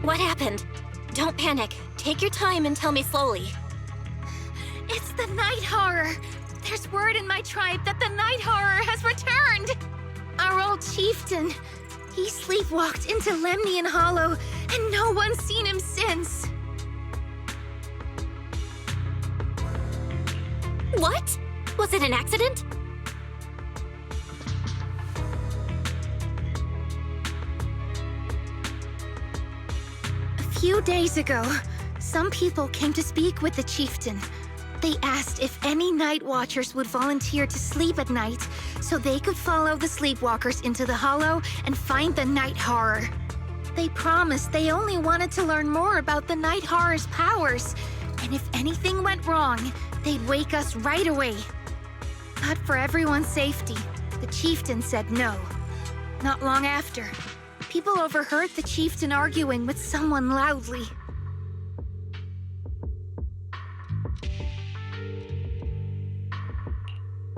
What happened? Don't panic. Take your time and tell me slowly. It's the Night Horror! There's word in my tribe that the Night Horror has returned! Our old chieftain, he sleepwalked into Lemnian Hollow, and no one's seen him since. What? Was it an accident? A few days ago, some people came to speak with the chieftain. They asked if any night watchers would volunteer to sleep at night so they could follow the sleepwalkers into the hollow and find the Night Horror. They promised they only wanted to learn more about the Night Horror's powers, and if anything went wrong, they'd wake us right away. But for everyone's safety, the chieftain said no. Not long after, people overheard the chieftain arguing with someone loudly.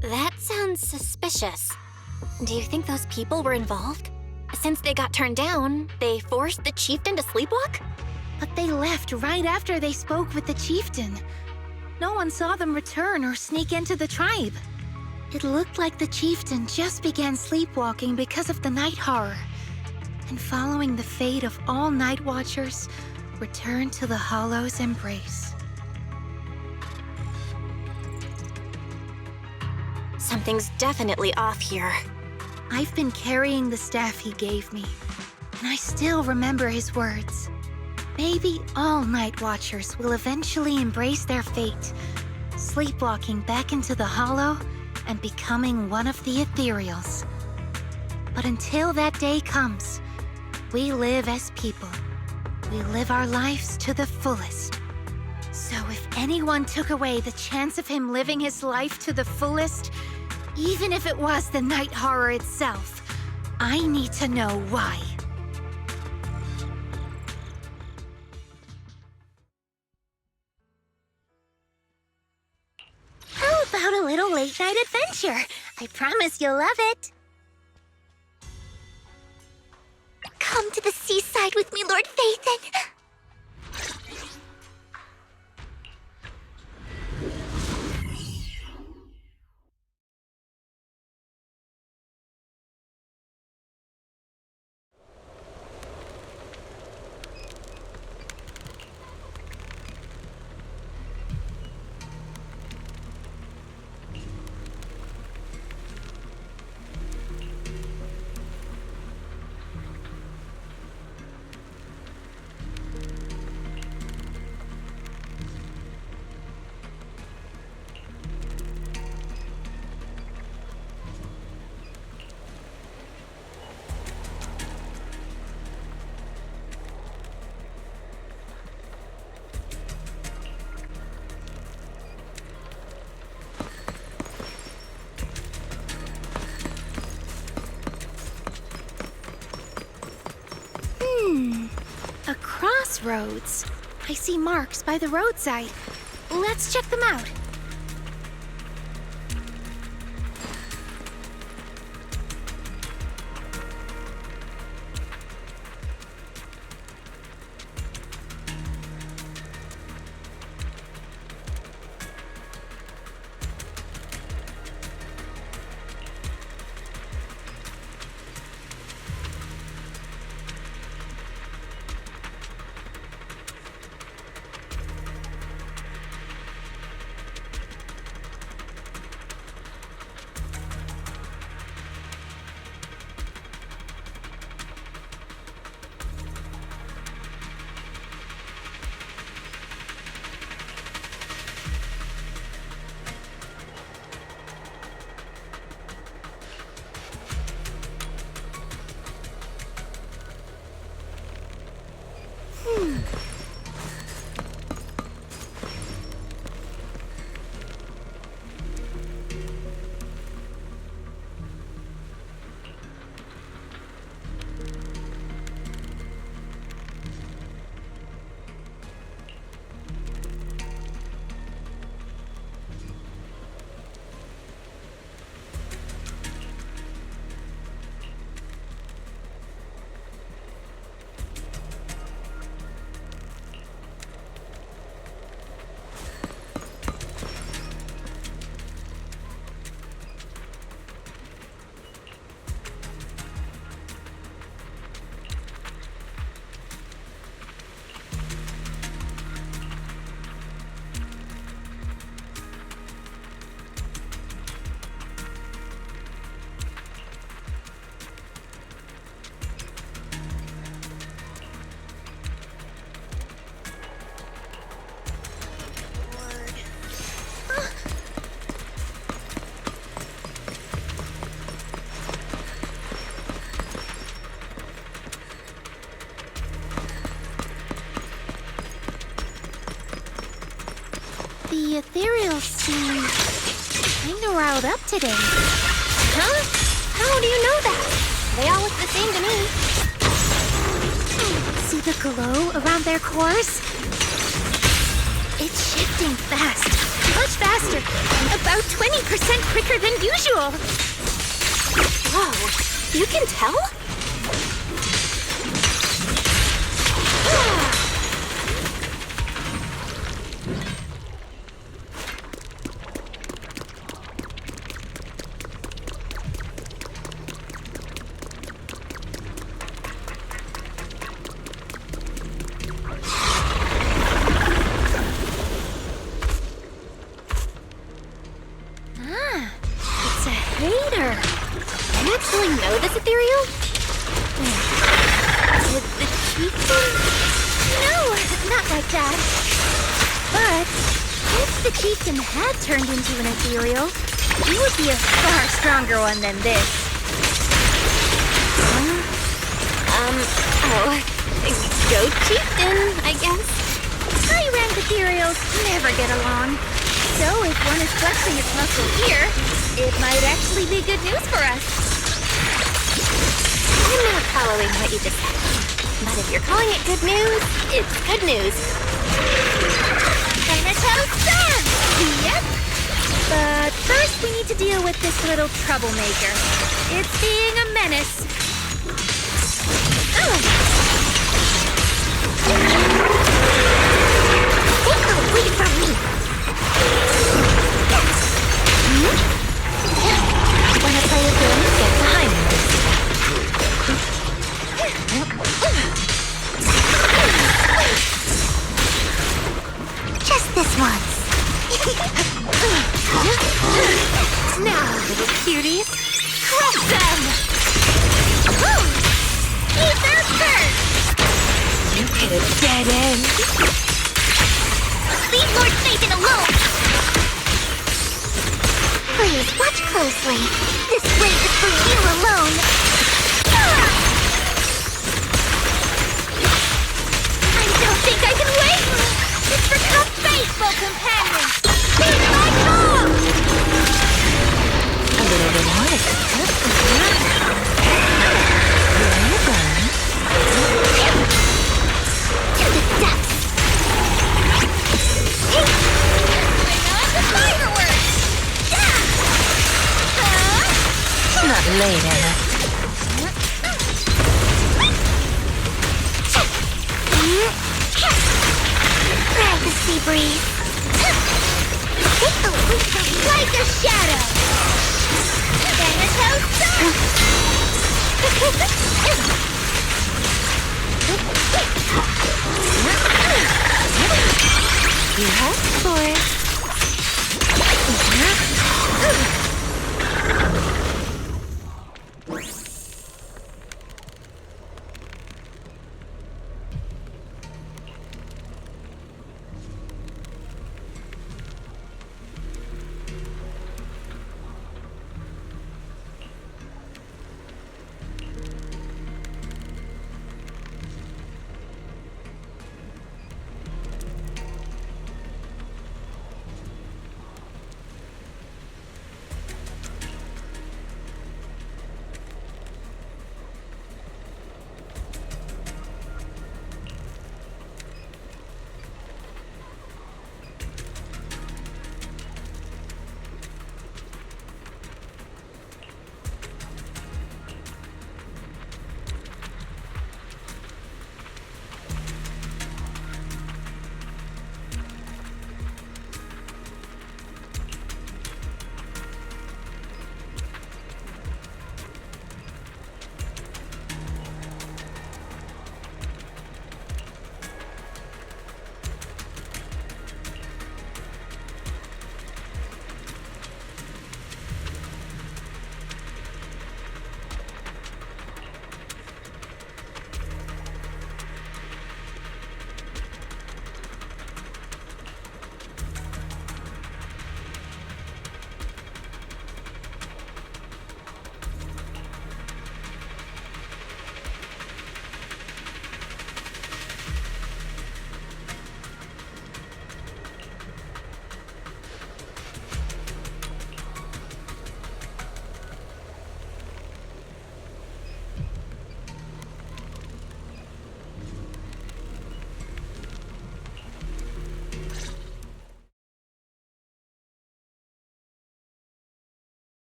That sounds suspicious. Do you think those people were involved? Since they got turned down, they forced the chieftain to sleepwalk? But they left right after they spoke with the chieftain. No one saw them return or sneak into the tribe. It looked like the chieftain just began sleepwalking because of the Night Horror, and following the fate of all night watchers, returned to the Hollow's embrace. Something's definitely off here. I've been carrying the staff he gave me, and I still remember his words. Maybe all night watchers will eventually embrace their fate, sleepwalking back into the Hollow and becoming one of the ethereals. But until that day comes, we live as people. We live our lives to the fullest. So if anyone took away the chance of him living his life to the fullest, even if it was the Night Horror itself, I need to know why. How about a little late-night adventure? I promise you'll love it. Come to the seaside with me, Lord Phaethon. A crossroads. I see marks by the roadside. Let's check them out. The ethereals seem kinda riled up today. Huh? How do you know that? They all look the same to me. See the glow around their cores? It's shifting fast. Much faster. About 20% quicker than usual. Whoa, you can tell? It's a hater. You actually know this ethereal? Did the chieftain? No, not like that. But if the chieftain had turned into an ethereal, he would be a far stronger one than this. Go chieftain, I guess. High-rank ethereals never get along. So if one is flexing its muscle here, it might actually be good news for us. I'm not following what you just said. But if you're calling it good news, it's good news. Comatose Sun! Yep. But first we need to deal with this little troublemaker. It's being a menace. Take away from me! Wanna play a game? Get behind me. Just this once. Now, little cuties, crush them! Ether first! You hit a dead end. Leave Lord Nathan alone! Please, watch closely. This blade is for you alone. I don't think I can wait! It's for the faithful companion! Here's my call! A little reward. Where are you going? To the depths! Bring on the fireworks! Not late, Anna. Grab the sea breeze. Take the weight from Like a shadow! Comatose Sun! You asked for it.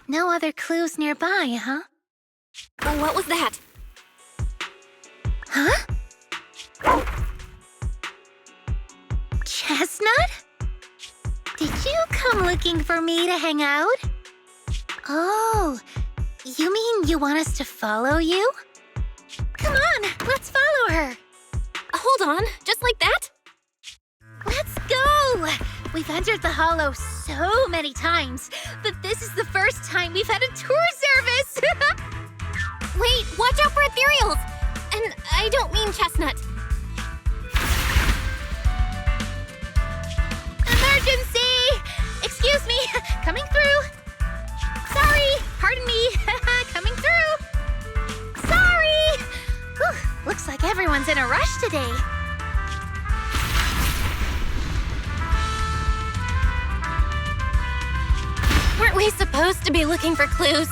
No other clues nearby, huh? What was that? Huh? Chestnut? Did you come looking for me to hang out? Oh, you mean you want us to follow you? Come on, let's follow her. Hold on, just like that? Let's go! We've entered the hollow so many times, but this is the first time we've had a tour service! Wait, watch out for ethereals! And I don't mean Chestnut. Emergency! Excuse me, coming through. Sorry, pardon me, coming through. Sorry! Whew, looks like everyone's in a rush today. Weren't we supposed to be looking for clues?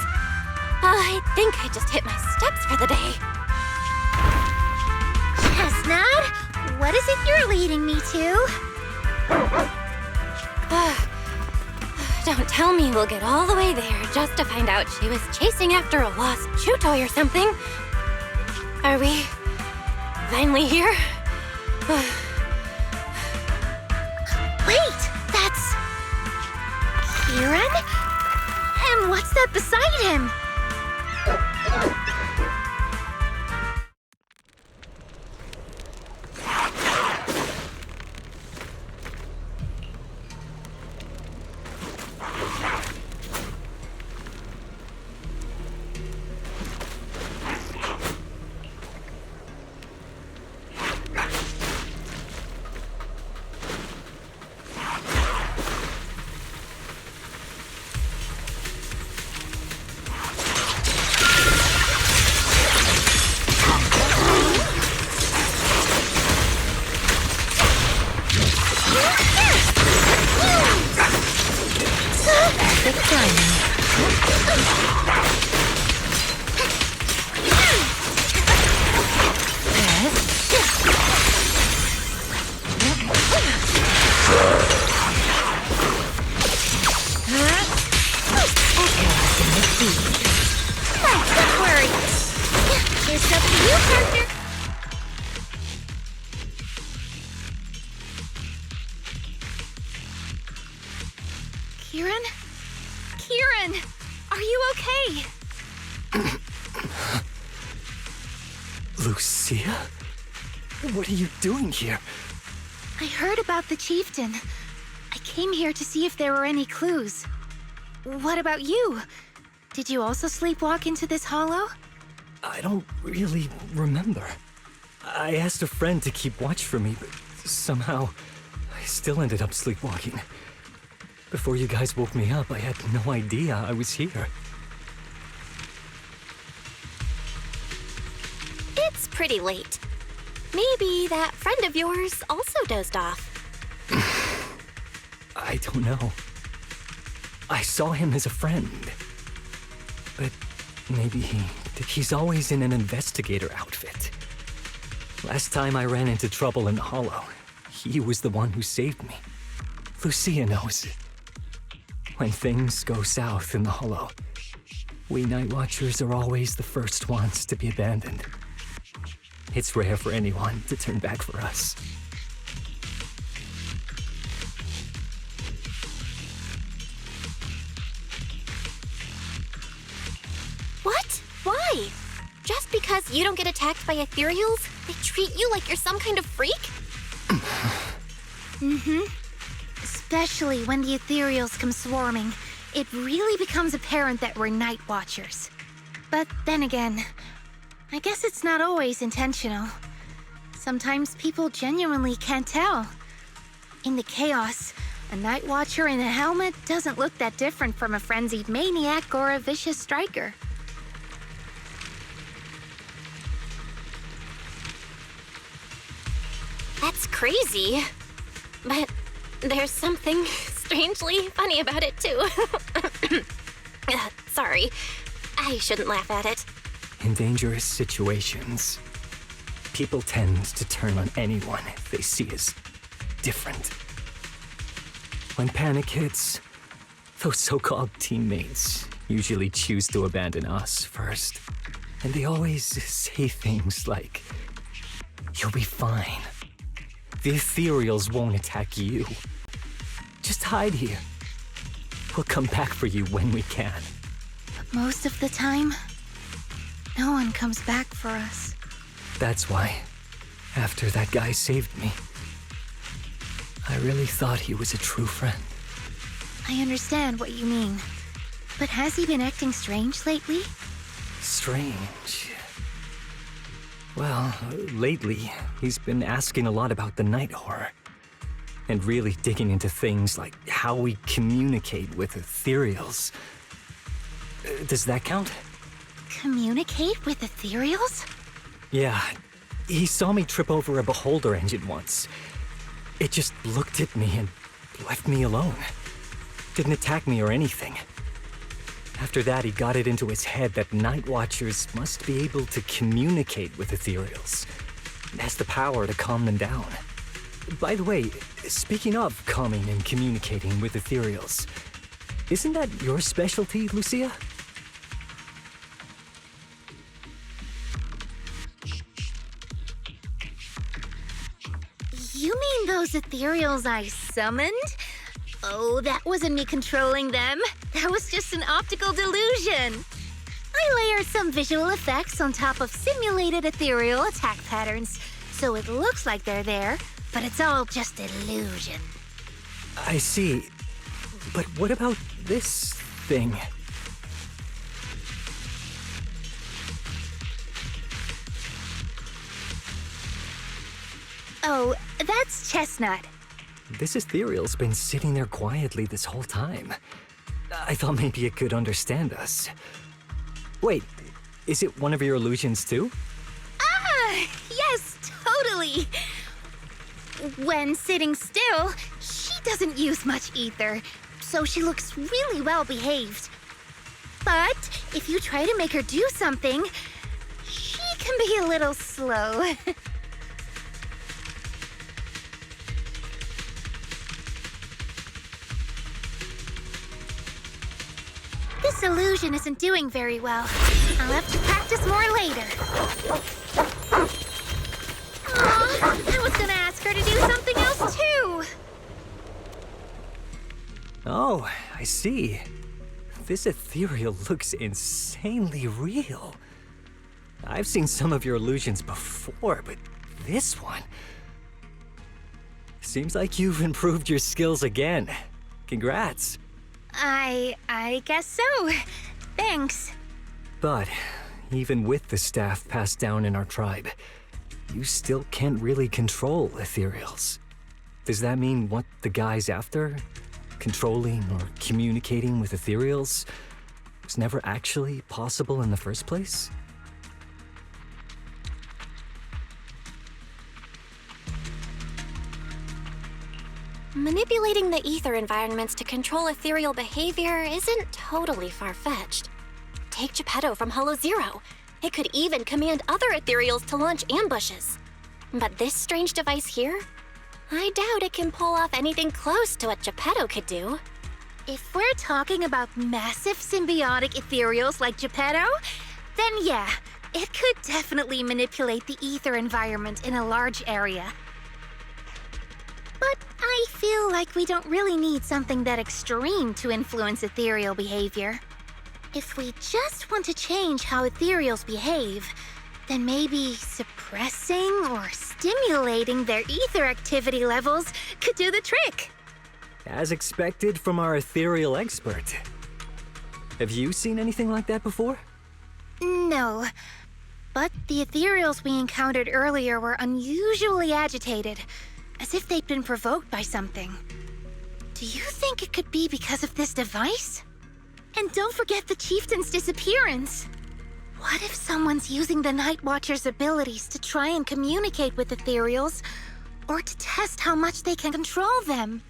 I think I just hit my steps for the day. Chestnut, what is it you're leading me to? Don't tell me we'll get all the way there just to find out she was chasing after a lost chew toy or something. Are we finally here? Wait, that's... Kieran? And what's that beside him? Don't worry. Here's up to you, partner. Kieran? Kieran! Are you okay? Lucia? What are you doing here? I heard about the chieftain. I came here to see if there were any clues. What about you? Did you also sleepwalk into this hollow? I don't really remember. I asked a friend to keep watch for me, but somehow I still ended up sleepwalking. Before you guys woke me up, I had no idea I was here. It's pretty late. Maybe that friend of yours also dozed off. I don't know. I saw him as a friend. But maybe he's always in an investigator outfit. Last time I ran into trouble in the hollow, he was the one who saved me. Lucia knows. When things go south in the hollow, we Night Watchers are always the first ones to be abandoned. It's rare for anyone to turn back for us. What? Why? Just because you don't get attacked by ethereals, they treat you like you're some kind of freak? Especially when the ethereals come swarming, it really becomes apparent that we're Night Watchers. But then again, I guess it's not always intentional. Sometimes people genuinely can't tell. In the chaos, a Night Watcher in a helmet doesn't look that different from a frenzied maniac or a vicious striker. That's crazy. But there's something strangely funny about it, too. Sorry. I shouldn't laugh at it. In dangerous situations, people tend to turn on anyone they see as different. When panic hits, those so-called teammates usually choose to abandon us first. And they always say things like, "You'll be fine. The ethereals won't attack you. Just hide here. We'll come back for you when we can." But most of the time, no one comes back for us. That's why, after that guy saved me, I really thought he was a true friend. I understand what you mean. But has he been acting strange lately? Strange. Well, lately, he's been asking a lot about the night horror. And really digging into things like how we communicate with ethereals. Does that count? Communicate with ethereals? Yeah, he saw me trip over a beholder engine once. It just looked at me and left me alone. Didn't attack me or anything. After that, he got it into his head that Night Watchers must be able to communicate with ethereals. It has the power to calm them down. By the way, speaking of calming and communicating with ethereals, isn't that your specialty, Lucia? You mean those ethereals I summoned? Oh, that wasn't me controlling them. That was just an optical delusion. I layered some visual effects on top of simulated ethereal attack patterns, so it looks like they're there, but it's all just illusion. I see. But what about this thing? Oh, that's Chestnut. This ethereal's been sitting there quietly this whole time. I thought maybe it could understand us. Wait, is it one of your illusions too? Ah, yes, totally. When sitting still, she doesn't use much ether, so she looks really well behaved. But if you try to make her do something, she can be a little slow. This illusion isn't doing very well. I'll have to practice more later. Aw, I was gonna ask her to do something else too. Oh, I see. This ethereal looks insanely real. I've seen some of your illusions before, but this one... Seems like you've improved your skills again. Congrats. I guess so. Thanks. But even with the staff passed down in our tribe, you still can't really control ethereals. Does that mean what the guy's after, controlling or communicating with ethereals, was never actually possible in the first place? Manipulating the ether environments to control ethereal behavior isn't totally far-fetched. Take Geppetto from Hollow Zero. It could even command other ethereals to launch ambushes. But this strange device here? I doubt it can pull off anything close to what Geppetto could do. If we're talking about massive symbiotic ethereals like Geppetto, then yeah, it could definitely manipulate the ether environment in a large area. But I feel like we don't really need something that extreme to influence ethereal behavior. If we just want to change how ethereals behave, then maybe suppressing or stimulating their ether activity levels could do the trick. As expected from our ethereal expert. Have you seen anything like that before? No, but the ethereals we encountered earlier were unusually agitated, as if they'd been provoked by something. Do you think it could be because of this device? And don't forget the chieftain's disappearance. What if someone's using the Night Watcher's abilities to try and communicate with ethereals, or to test how much they can control them?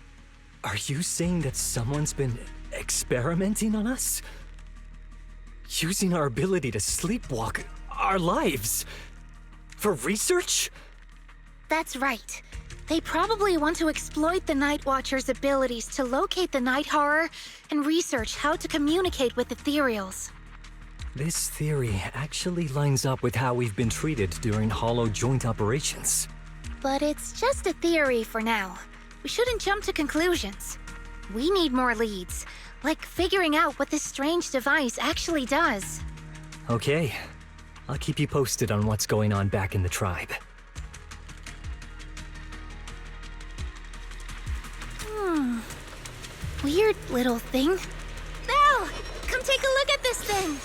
Are you saying that someone's been experimenting on us? Using our ability to sleepwalk our lives? For research? That's right. They probably want to exploit the Night Watcher's abilities to locate the night horror and research how to communicate with ethereals. This theory actually lines up with how we've been treated during Hollow joint operations. But it's just a theory for now. We shouldn't jump to conclusions. We need more leads, like figuring out what this strange device actually does. Okay, I'll keep you posted on what's going on back in the tribe. Weird little thing. Belle! Come take a look at this thing!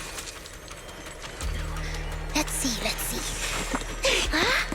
Let's see. Huh?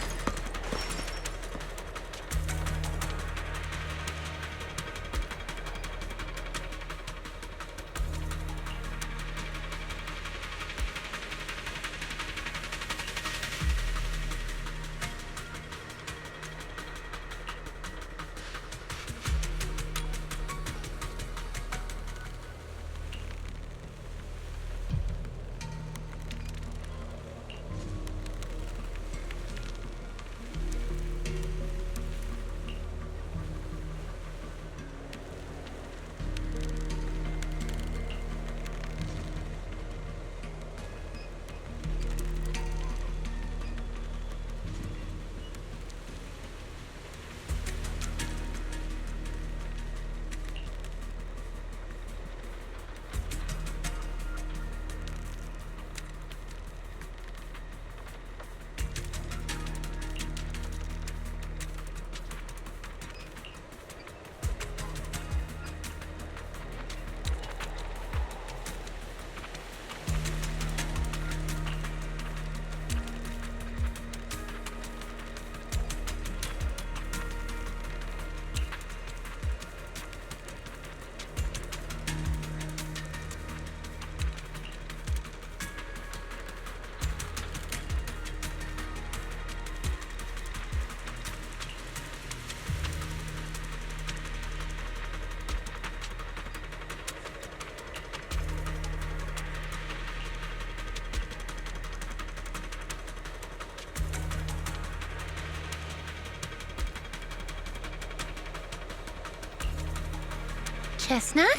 Chestnut?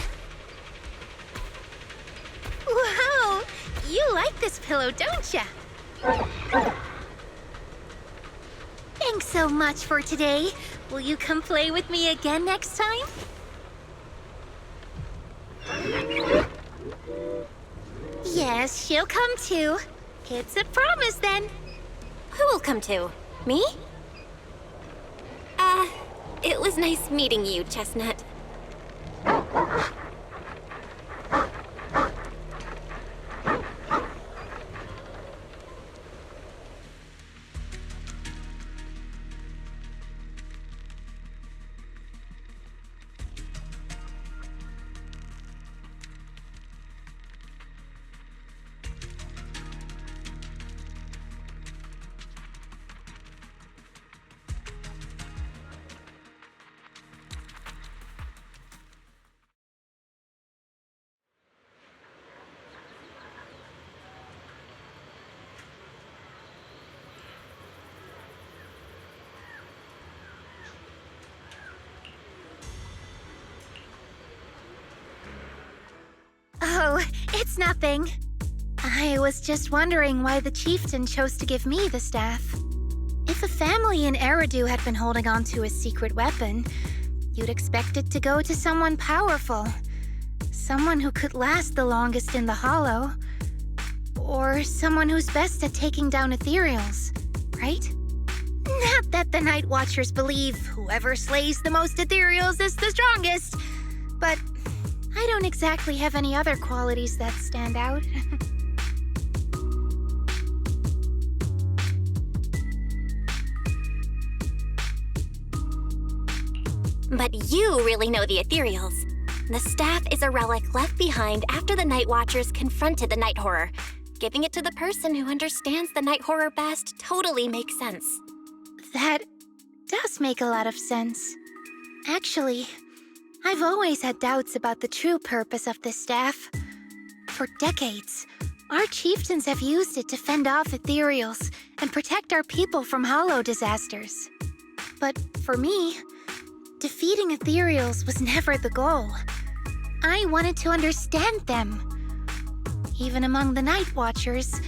Wow! You like this pillow, don't ya? Thanks so much for today. Will you come play with me again next time? Yes, she'll come too. It's a promise then. Who will come to? Me? It was nice meeting you, Chestnut. Oh, it's nothing. I was just wondering why the chieftain chose to give me the staff. If a family in Eridu had been holding on to a secret weapon, you'd expect it to go to someone powerful. Someone who could last the longest in the Hollow. Or someone who's best at taking down ethereals, right? Not that the Night Watchers believe whoever slays the most ethereals is the strongest, but I don't exactly have any other qualities that stand out. But you really know the ethereals. The staff is a relic left behind after the Night Watchers confronted the night horror. Giving it to the person who understands the night horror best totally makes sense. That does make a lot of sense. Actually, I've always had doubts about the true purpose of this staff. For decades, our chieftains have used it to fend off ethereals and protect our people from hollow disasters. But for me, defeating ethereals was never the goal. I wanted to understand them. Even among the Night Watchers,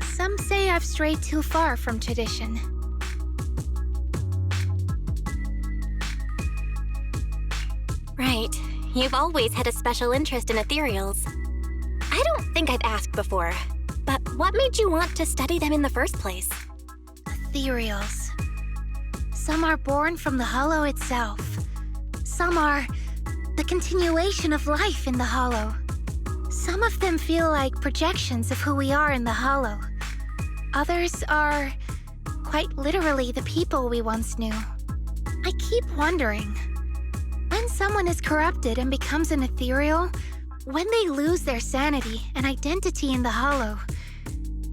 some say I've strayed too far from tradition. Right. You've always had a special interest in ethereals. I don't think I've asked before, but what made you want to study them in the first place? Ethereals. Some are born from the Hollow itself. Some are the continuation of life in the Hollow. Some of them feel like projections of who we are in the Hollow. Others are quite literally the people we once knew. I keep wondering, when someone is corrupted and becomes an ethereal, when they lose their sanity and identity in the Hollow,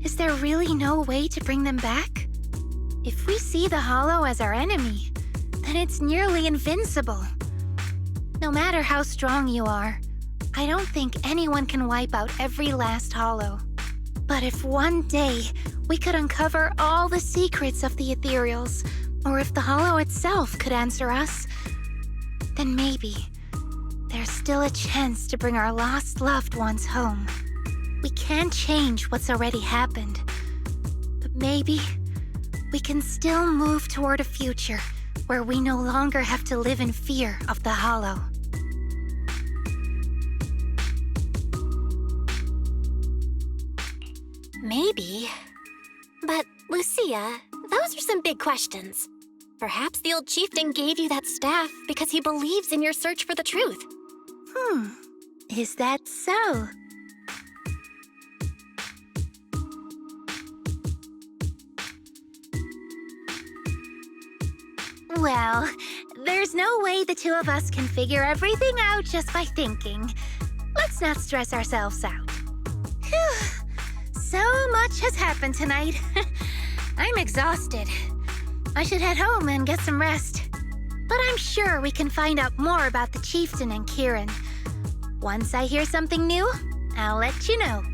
is there really no way to bring them back? If we see the Hollow as our enemy, then it's nearly invincible. No matter how strong you are, I don't think anyone can wipe out every last Hollow. But if one day we could uncover all the secrets of the ethereals, or if the Hollow itself could answer us, then maybe there's still a chance to bring our lost loved ones home. We can't change what's already happened, but maybe we can still move toward a future where we no longer have to live in fear of the Hollow. Maybe. But, Lucia, those are some big questions. Perhaps the old chieftain gave you that staff because he believes in your search for the truth. Is that so? Well, there's no way the two of us can figure everything out just by thinking. Let's not stress ourselves out. Phew. So much has happened tonight. I'm exhausted. I should head home and get some rest. But I'm sure we can find out more about the chieftain and Kieran. Once I hear something new, I'll let you know.